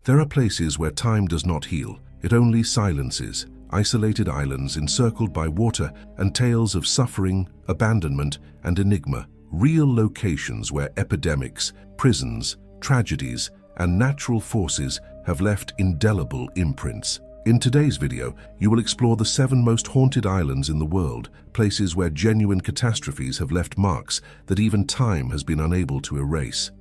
There are places where time does not heal, it only silences. Isolated islands encircled by water and tales of suffering, abandonment, and enigma. Real locations where epidemics, prisons, tragedies, and natural forces have left indelible imprints. In today's video, you will explore the 7 most haunted islands in the world, places where genuine catastrophes have left marks that even time has been unable to erase.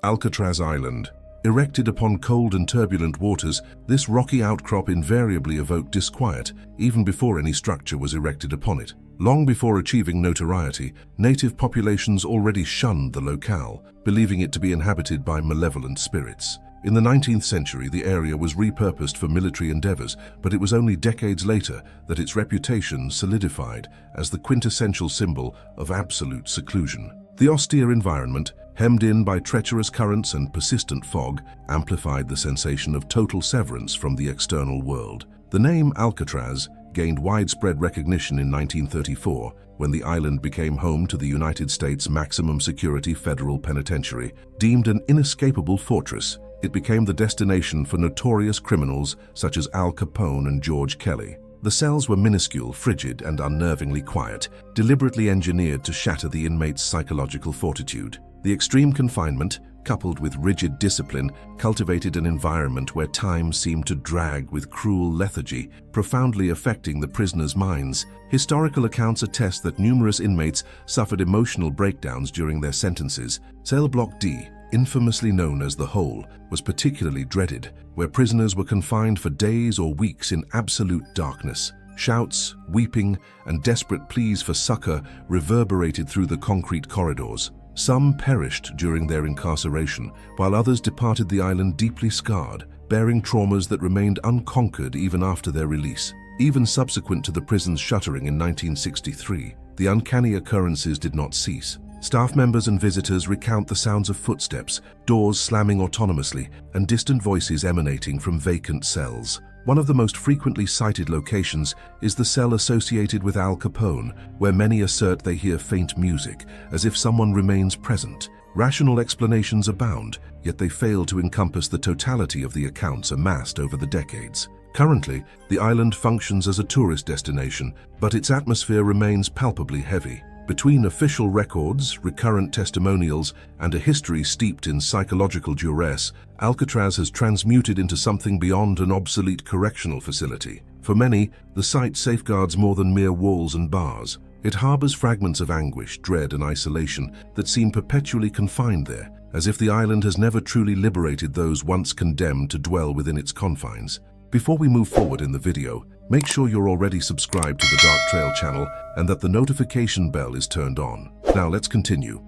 Alcatraz Island. Erected upon cold and turbulent waters, this rocky outcrop invariably evoked disquiet, even before any structure was erected upon it. Long before achieving notoriety, native populations already shunned the locale, believing it to be inhabited by malevolent spirits. In the 19th century, the area was repurposed for military endeavors, but it was only decades later that its reputation solidified as the quintessential symbol of absolute seclusion. The austere environment, hemmed in by treacherous currents and persistent fog, amplified the sensation of total severance from the external world. The name Alcatraz gained widespread recognition in 1934, when the island became home to the United States maximum security federal penitentiary. Deemed an inescapable fortress, it became the destination for notorious criminals such as Al Capone and George Kelly. The cells were minuscule, frigid, and unnervingly quiet, deliberately engineered to shatter the inmates' psychological fortitude. The extreme confinement, coupled with rigid discipline, cultivated an environment where time seemed to drag with cruel lethargy, profoundly affecting the prisoners' minds. Historical accounts attest that numerous inmates suffered emotional breakdowns during their sentences. Cell Block D, infamously known as the Hole, was particularly dreaded, where prisoners were confined for days or weeks in absolute darkness. Shouts, weeping, and desperate pleas for succor reverberated through the concrete corridors. Some perished during their incarceration, while others departed the island deeply scarred, bearing traumas that remained unconquered even after their release. Even subsequent to the prison's shuttering in 1963, the uncanny occurrences did not cease. Staff members and visitors recount the sounds of footsteps, doors slamming autonomously, and distant voices emanating from vacant cells. One of the most frequently cited locations is the cell associated with Al Capone, where many assert they hear faint music, as if someone remains present. Rational explanations abound, yet they fail to encompass the totality of the accounts amassed over the decades. Currently, the island functions as a tourist destination, but its atmosphere remains palpably heavy. Between official records, recurrent testimonials, and a history steeped in psychological duress, Alcatraz has transmuted into something beyond an obsolete correctional facility. For many, the site safeguards more than mere walls and bars. It harbors fragments of anguish, dread, and isolation that seem perpetually confined there, as if the island has never truly liberated those once condemned to dwell within its confines. Before we move forward in the video, make sure you're already subscribed to the Dark Trail channel and that the notification bell is turned on. Now let's continue.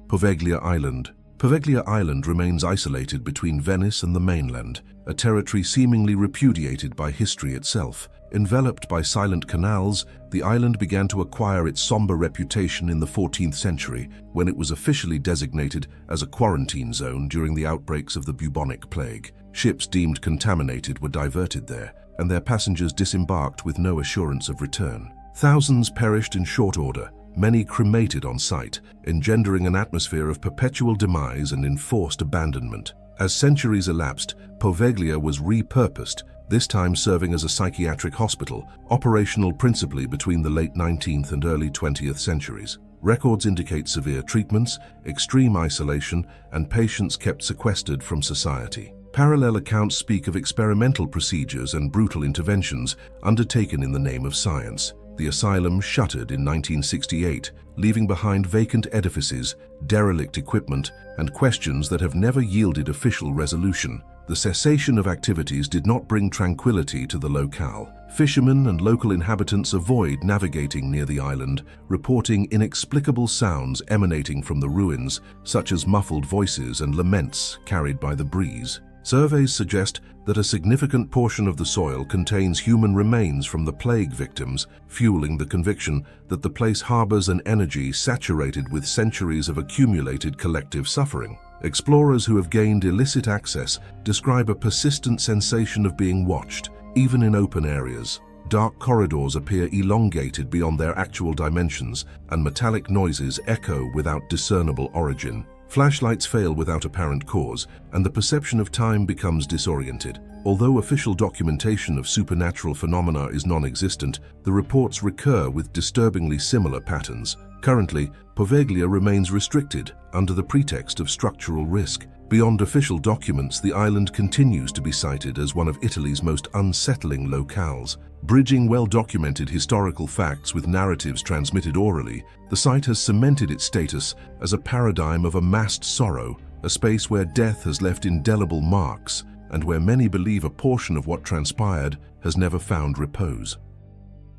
Poveglia Island. Poveglia Island remains isolated between Venice and the mainland, a territory seemingly repudiated by history itself. Enveloped by silent canals, the island began to acquire its somber reputation in the 14th century, when it was officially designated as a quarantine zone during the outbreaks of the bubonic plague. Ships deemed contaminated were diverted there, and their passengers disembarked with no assurance of return. Thousands perished in short order, many cremated on site, engendering an atmosphere of perpetual demise and enforced abandonment. As centuries elapsed, Poveglia was repurposed, this time serving as a psychiatric hospital, operational principally between the late 19th and early 20th centuries. Records indicate severe treatments, extreme isolation, and patients kept sequestered from society. Parallel accounts speak of experimental procedures and brutal interventions undertaken in the name of science. The asylum shuttered in 1968, leaving behind vacant edifices, derelict equipment, and questions that have never yielded official resolution. The cessation of activities did not bring tranquility to the locale. Fishermen and local inhabitants avoid navigating near the island, reporting inexplicable sounds emanating from the ruins, such as muffled voices and laments carried by the breeze. Surveys suggest that a significant portion of the soil contains human remains from the plague victims, fueling the conviction that the place harbors an energy saturated with centuries of accumulated collective suffering. Explorers who have gained illicit access describe a persistent sensation of being watched, even in open areas. Dark corridors appear elongated beyond their actual dimensions, and metallic noises echo without discernible origin. Flashlights fail without apparent cause, and the perception of time becomes disoriented. Although official documentation of supernatural phenomena is non-existent, the reports recur with disturbingly similar patterns. Currently, Poveglia remains restricted under the pretext of structural risk. Beyond official documents, the island continues to be cited as one of Italy's most unsettling locales. Bridging well-documented historical facts with narratives transmitted orally, the site has cemented its status as a paradigm of amassed sorrow, a space where death has left indelible marks, and where many believe a portion of what transpired has never found repose.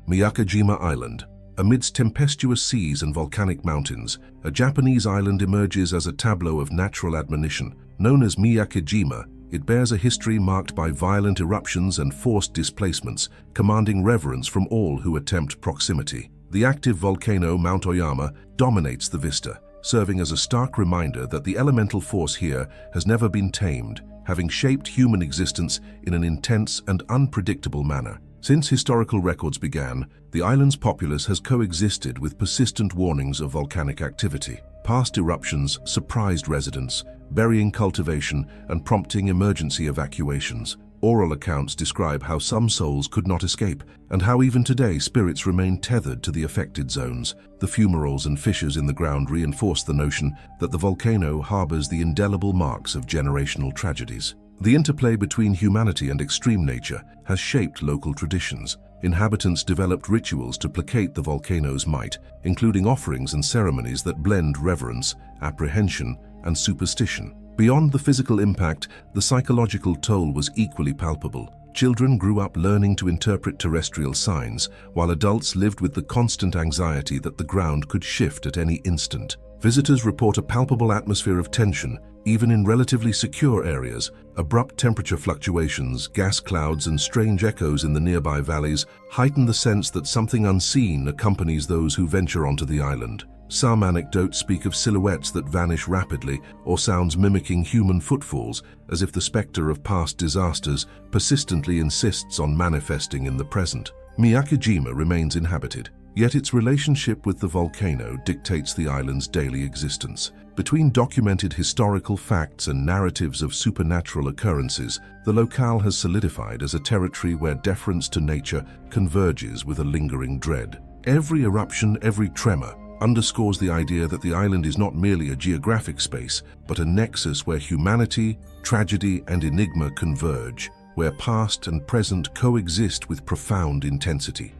Miyakejima Island. Amidst tempestuous seas and volcanic mountains, a Japanese island emerges as a tableau of natural admonition. Known as Miyakejima, it bears a history marked by violent eruptions and forced displacements, commanding reverence from all who attempt proximity. The active volcano Mount Oyama dominates the vista, serving as a stark reminder that the elemental force here has never been tamed, having shaped human existence in an intense and unpredictable manner. Since historical records began, the island's populace has coexisted with persistent warnings of volcanic activity. Past eruptions surprised residents, burying cultivation and prompting emergency evacuations. Oral accounts describe how some souls could not escape, and how even today spirits remain tethered to the affected zones. The fumaroles and fissures in the ground reinforce the notion that the volcano harbors the indelible marks of generational tragedies. The interplay between humanity and extreme nature has shaped local traditions. Inhabitants developed rituals to placate the volcano's might, including offerings and ceremonies that blend reverence, apprehension, and superstition. Beyond the physical impact, the psychological toll was equally palpable. Children grew up learning to interpret terrestrial signs, while adults lived with the constant anxiety that the ground could shift at any instant. Visitors report a palpable atmosphere of tension, even in relatively secure areas. Abrupt temperature fluctuations, gas clouds, and strange echoes in the nearby valleys heighten the sense that something unseen accompanies those who venture onto the island. Some anecdotes speak of silhouettes that vanish rapidly, or sounds mimicking human footfalls, as if the specter of past disasters persistently insists on manifesting in the present. Miyakejima remains inhabited, yet its relationship with the volcano dictates the island's daily existence. Between documented historical facts and narratives of supernatural occurrences, the locale has solidified as a territory where deference to nature converges with a lingering dread. Every eruption, every tremor, underscores the idea that the island is not merely a geographic space, but a nexus where humanity, tragedy, and enigma converge, where past and present coexist with profound intensity.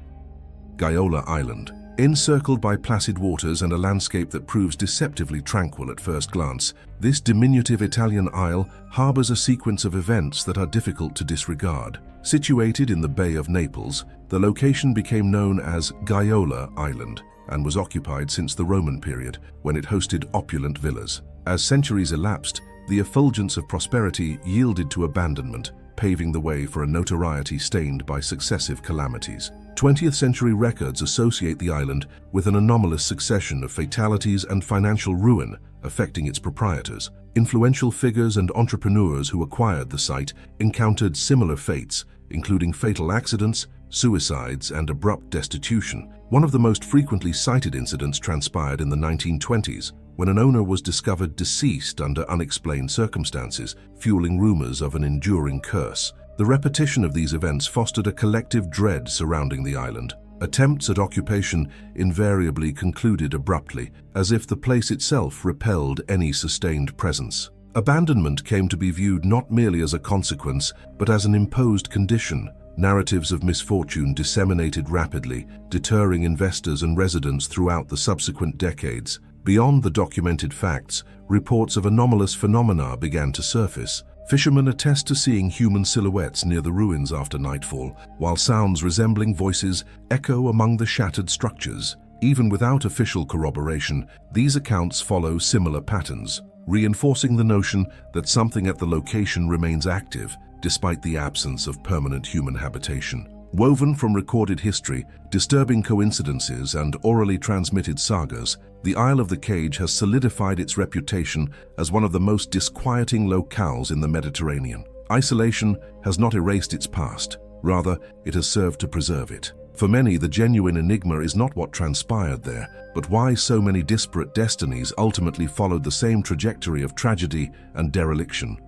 Gaiola Island. Encircled by placid waters and a landscape that proves deceptively tranquil at first glance, this diminutive Italian isle harbors a sequence of events that are difficult to disregard. Situated in the Bay of Naples, the location became known as Gaiola Island and was occupied since the Roman period, when it hosted opulent villas. As centuries elapsed, the effulgence of prosperity yielded to abandonment, paving the way for a notoriety stained by successive calamities. 20th century records associate the island with an anomalous succession of fatalities and financial ruin affecting its proprietors. Influential figures and entrepreneurs who acquired the site encountered similar fates, including fatal accidents, suicides, and abrupt destitution. One of the most frequently cited incidents transpired in the 1920s, when an owner was discovered deceased under unexplained circumstances, fueling rumors of an enduring curse. The repetition of these events fostered a collective dread surrounding the island. Attempts at occupation invariably concluded abruptly, as if the place itself repelled any sustained presence. Abandonment came to be viewed not merely as a consequence, but as an imposed condition. Narratives of misfortune disseminated rapidly, deterring investors and residents throughout the subsequent decades. Beyond the documented facts, reports of anomalous phenomena began to surface. Fishermen attest to seeing human silhouettes near the ruins after nightfall, while sounds resembling voices echo among the shattered structures. Even without official corroboration, these accounts follow similar patterns, reinforcing the notion that something at the location remains active, despite the absence of permanent human habitation. Woven from recorded history, disturbing coincidences, and orally transmitted sagas, the Isle of the Cage has solidified its reputation as one of the most disquieting locales in the Mediterranean. Isolation has not erased its past. Rather, it has served to preserve it. For many, the genuine enigma is not what transpired there, but why so many disparate destinies ultimately followed the same trajectory of tragedy and dereliction.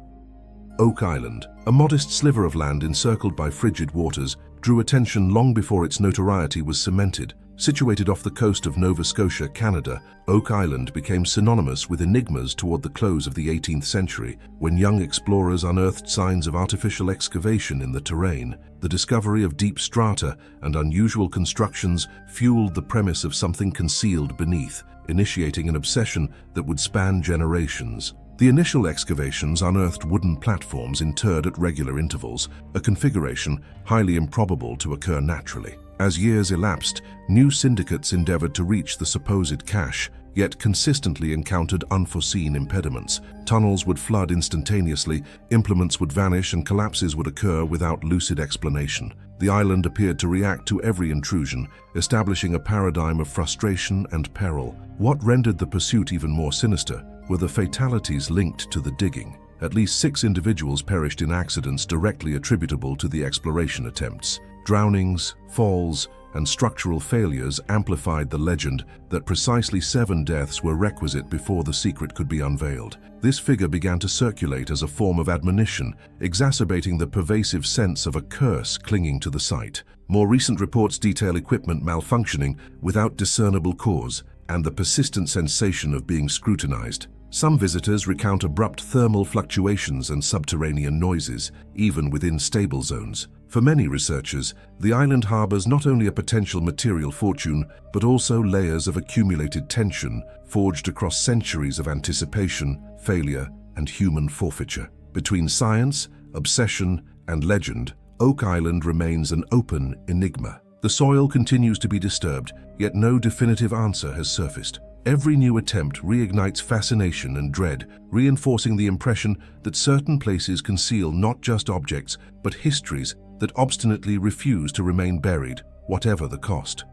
Oak Island, a modest sliver of land encircled by frigid waters, drew attention long before its notoriety was cemented. Situated off the coast of Nova Scotia, Canada, Oak Island became synonymous with enigmas toward the close of the 18th century, when young explorers unearthed signs of artificial excavation in the terrain. The discovery of deep strata and unusual constructions fueled the premise of something concealed beneath, initiating an obsession that would span generations. The initial excavations unearthed wooden platforms interred at regular intervals, a configuration highly improbable to occur naturally. As years elapsed, new syndicates endeavored to reach the supposed cache, yet consistently encountered unforeseen impediments. Tunnels would flood instantaneously, implements would vanish, and collapses would occur without lucid explanation. The island appeared to react to every intrusion, establishing a paradigm of frustration and peril. What rendered the pursuit even more sinister were the fatalities linked to the digging. At least 6 individuals perished in accidents directly attributable to the exploration attempts. Drownings, falls, and structural failures amplified the legend that precisely 7 deaths were requisite before the secret could be unveiled. This figure began to circulate as a form of admonition, exacerbating the pervasive sense of a curse clinging to the site. More recent reports detail equipment malfunctioning without discernible cause and the persistent sensation of being scrutinized. Some visitors recount abrupt thermal fluctuations and subterranean noises, even within stable zones. For many researchers, the island harbors not only a potential material fortune, but also layers of accumulated tension forged across centuries of anticipation, failure, and human forfeiture. Between science, obsession, and legend, Oak Island remains an open enigma. The soil continues to be disturbed, yet no definitive answer has surfaced. Every new attempt reignites fascination and dread, reinforcing the impression that certain places conceal not just objects, but histories that obstinately refuse to remain buried, whatever the cost.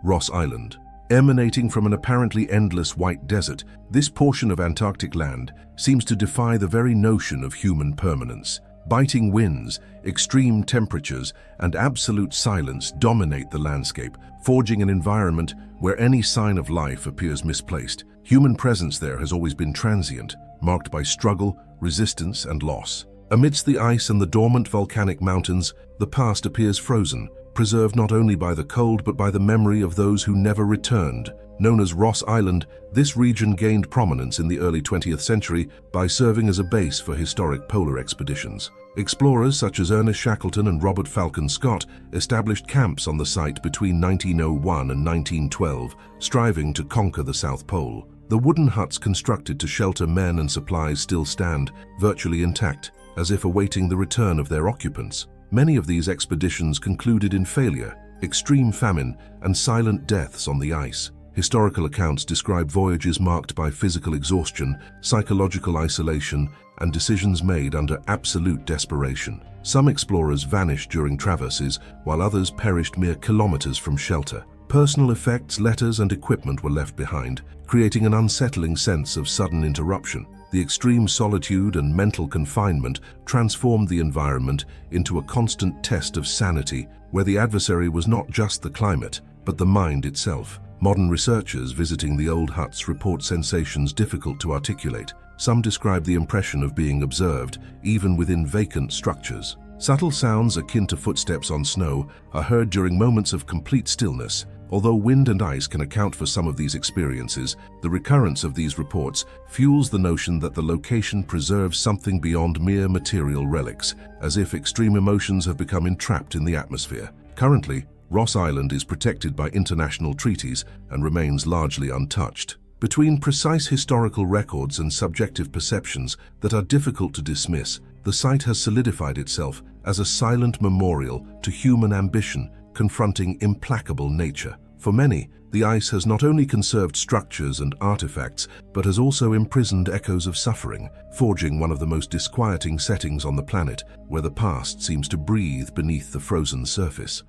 Ross Island. Emanating from an apparently endless white desert, this portion of Antarctic land seems to defy the very notion of human permanence. Biting winds, extreme temperatures, and absolute silence dominate the landscape, forging an environment where any sign of life appears misplaced. Human presence there has always been transient, marked by struggle, resistance, and loss. Amidst the ice and the dormant volcanic mountains, the past appears frozen, preserved not only by the cold but by the memory of those who never returned. Known as Ross Island, this region gained prominence in the early 20th century by serving as a base for historic polar expeditions. Explorers such as Ernest Shackleton and Robert Falcon Scott established camps on the site between 1901 and 1912, striving to conquer the South Pole. The wooden huts constructed to shelter men and supplies still stand, virtually intact, as if awaiting the return of their occupants. Many of these expeditions concluded in failure, extreme famine, and silent deaths on the ice. Historical accounts describe voyages marked by physical exhaustion, psychological isolation, and decisions made under absolute desperation. Some explorers vanished during traverses, while others perished mere kilometers from shelter. Personal effects, letters, and equipment were left behind, creating an unsettling sense of sudden interruption. The extreme solitude and mental confinement transformed the environment into a constant test of sanity, where the adversary was not just the climate, but the mind itself. Modern researchers visiting the old huts report sensations difficult to articulate. Some describe the impression of being observed, even within vacant structures. Subtle sounds akin to footsteps on snow are heard during moments of complete stillness. Although wind and ice can account for some of these experiences, the recurrence of these reports fuels the notion that the location preserves something beyond mere material relics, as if extreme emotions have become entrapped in the atmosphere. Currently, Ross Island is protected by international treaties and remains largely untouched. Between precise historical records and subjective perceptions that are difficult to dismiss, the site has solidified itself as a silent memorial to human ambition confronting implacable nature. For many, the ice has not only conserved structures and artifacts, but has also imprisoned echoes of suffering, forging one of the most disquieting settings on the planet, where the past seems to breathe beneath the frozen surface.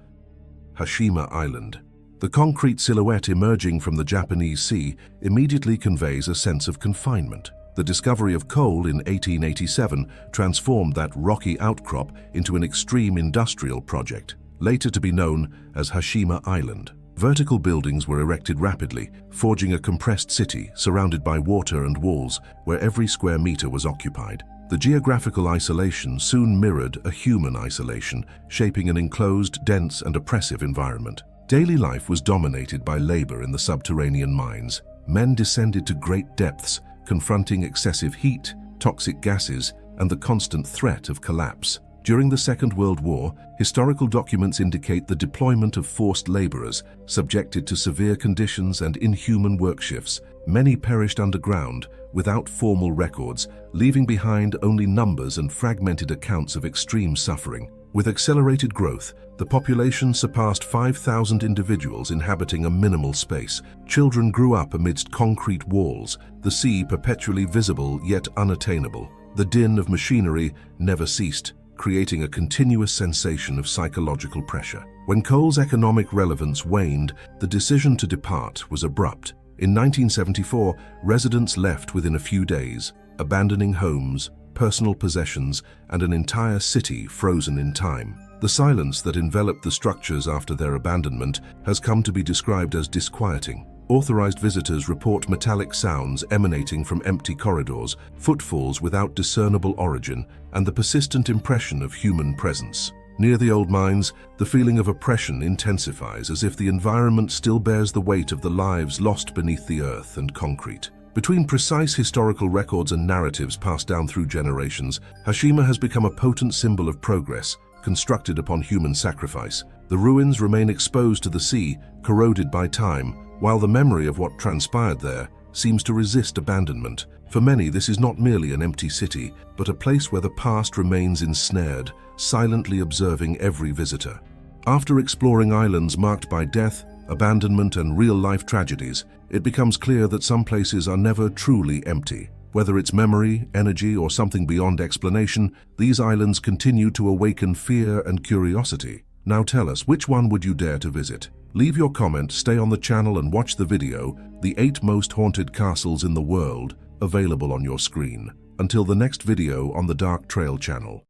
Hashima Island. The concrete silhouette emerging from the Japanese Sea immediately conveys a sense of confinement. The discovery of coal in 1887 transformed that rocky outcrop into an extreme industrial project. later to be known as Hashima Island. Vertical buildings were erected rapidly, forging a compressed city surrounded by water and walls where every square meter was occupied. The geographical isolation soon mirrored a human isolation, shaping an enclosed, dense, and oppressive environment. Daily life was dominated by labor in the subterranean mines. Men descended to great depths, confronting excessive heat, toxic gases, and the constant threat of collapse. During the Second World War, historical documents indicate the deployment of forced laborers, subjected to severe conditions and inhuman work shifts. Many perished underground, without formal records, leaving behind only numbers and fragmented accounts of extreme suffering. With accelerated growth, the population surpassed 5,000 individuals inhabiting a minimal space. Children grew up amidst concrete walls, the sea perpetually visible yet unattainable. The din of machinery never ceased, creating a continuous sensation of psychological pressure. When coal's economic relevance waned, the decision to depart was abrupt. In 1974, residents left within a few days, abandoning homes, personal possessions, and an entire city frozen in time. The silence that enveloped the structures after their abandonment has come to be described as disquieting. Authorized visitors report metallic sounds emanating from empty corridors, footfalls without discernible origin, and the persistent impression of human presence. Near the old mines, the feeling of oppression intensifies, as if the environment still bears the weight of the lives lost beneath the earth and concrete. Between precise historical records and narratives passed down through generations, Hashima has become a potent symbol of progress, constructed upon human sacrifice. The ruins remain exposed to the sea, corroded by time, while the memory of what transpired there seems to resist abandonment. For many, this is not merely an empty city, but a place where the past remains ensnared, silently observing every visitor. After exploring islands marked by death, abandonment, and real-life tragedies, it becomes clear that some places are never truly empty. Whether it's memory, energy, or something beyond explanation, these islands continue to awaken fear and curiosity. Now tell us, which one would you dare to visit? Leave your comment, stay on the channel, and watch the video, The 8 Most Haunted Castles in the World, available on your screen. Until the next video on the Dark Trail channel.